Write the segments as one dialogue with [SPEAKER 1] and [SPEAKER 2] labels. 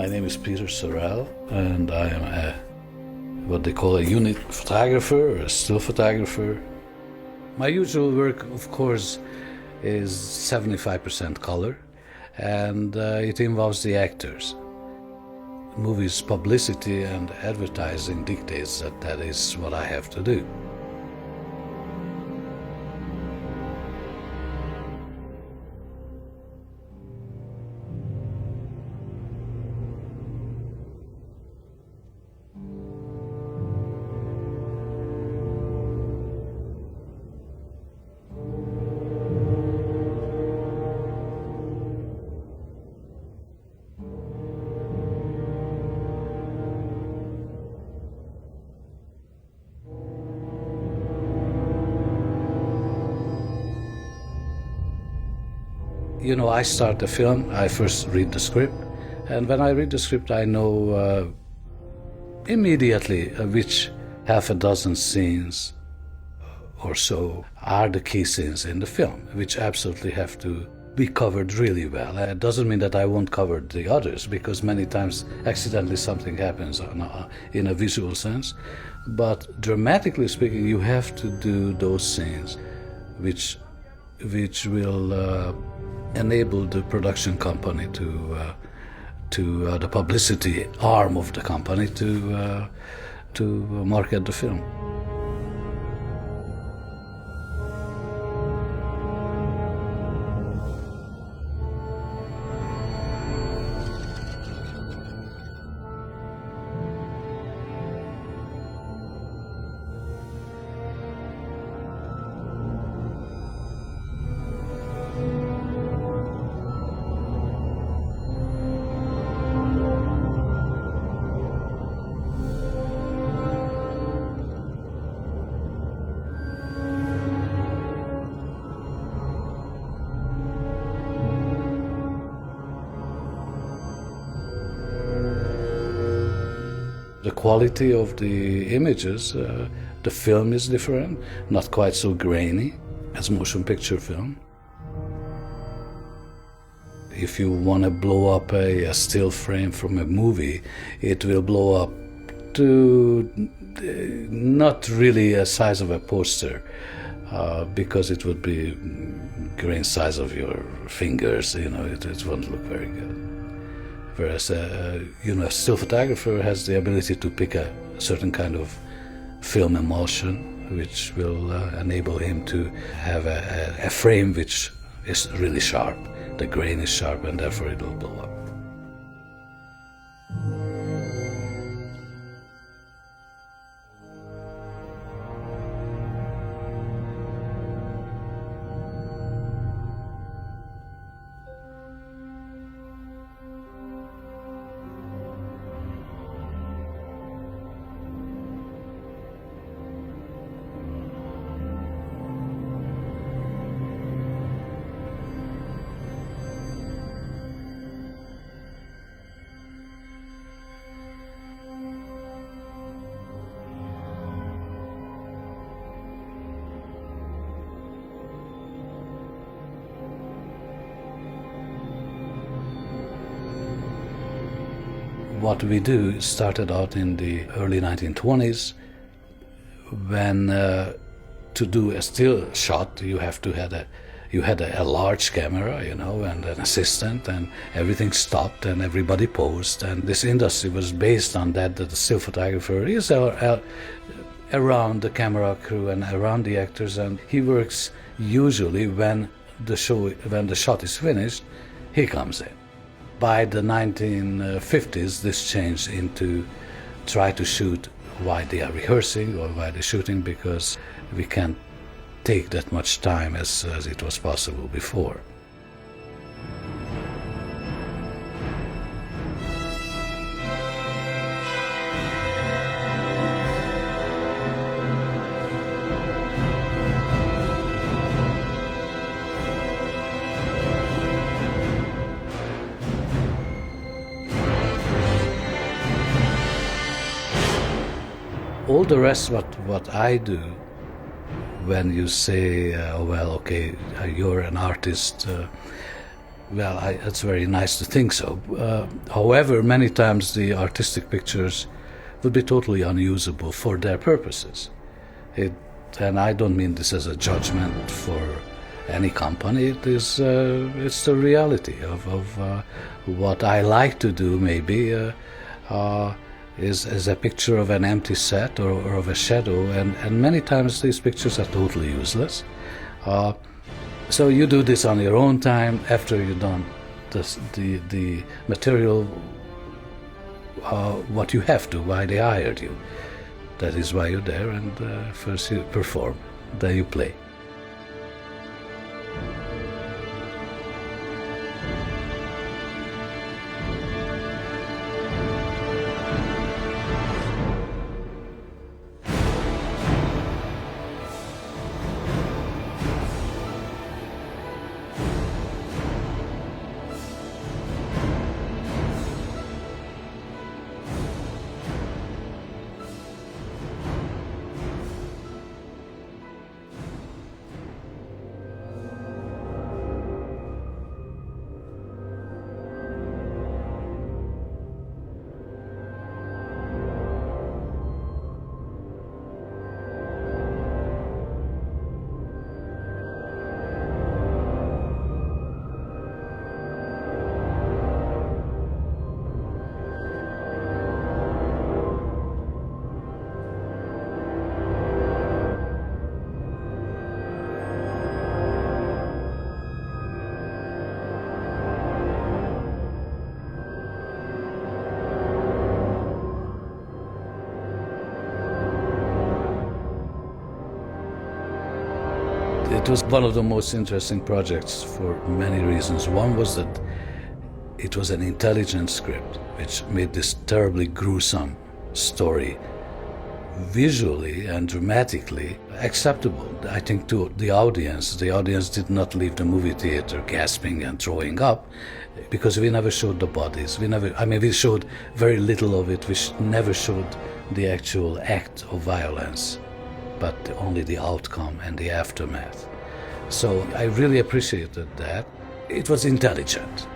[SPEAKER 1] My name is Peter Sorel, and I am what they call a unit photographer, or a still photographer. My usual work, of course, is 75% color, and it involves the actors. Movies publicity and advertising dictates that that is what I have to do. You know, I start the film, I first read the script, and when I read the script I know immediately which half a dozen scenes or so are the key scenes in the film, which absolutely have to be covered really well. It doesn't mean that I won't cover the others, because many times accidentally something happens in a visual sense, but dramatically speaking you have to do those scenes which will enable the production company to the publicity arm of the company to market the film. The quality of the images, the film is different, not quite so grainy as motion picture film. If you want to blow up a still frame from a movie, it will blow up to not really a size of a poster, because it would be grain size of your fingers, you know, it won't look very good. Whereas a still photographer has the ability to pick a certain kind of film emulsion, which will enable him to have a frame which is really sharp. The grain is sharp, and therefore it will blow up. What we do started out in the early 1920s, when to do a still shot you had a large camera, you know, and an assistant, and everything stopped and everybody posed, and this industry was based on that the still photographer is around the camera crew and around the actors, and he works usually when the shot is finished, he comes in. By the 1950s, this changed into try to shoot while they are rehearsing or while they're shooting, because we can't take that much time as it was possible before. All the rest, what I do, when you say, well, okay, you're an artist, Well, it's very nice to think so. However, many times the artistic pictures would be totally unusable for their purposes. And I don't mean this as a judgment for any company. It's the reality of what I like to do. Maybe is a picture of an empty set or of a shadow, and many times these pictures are totally useless. So you do this on your own time after you've done the material, what you have to, why they hired you. That is why you're there, and first you perform, then you play. It was one of the most interesting projects for many reasons. One was that it was an intelligent script, which made this terribly gruesome story visually and dramatically acceptable, I think, to the audience. The audience did not leave the movie theater gasping and throwing up, because we never showed the bodies. We showed very little of it. We never showed the actual act of violence, but only the outcome and the aftermath. So I really appreciated that. It was intelligent.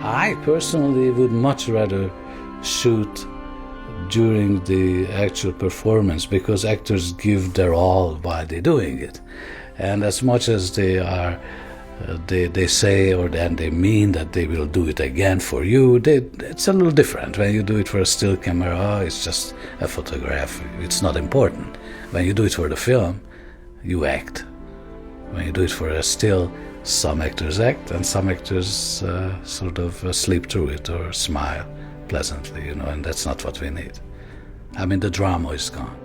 [SPEAKER 1] I personally would much rather shoot during the actual performance, because actors give their all while they're doing it. And as much as they say and they mean that they will do it again for you, it's a little different. When you do it for a still camera, it's just a photograph. It's not important. When you do it for the film, you act. When you do it for a still, some actors act and some actors sleep through it or smile pleasantly, and that's not what we need. I mean, the drama is gone.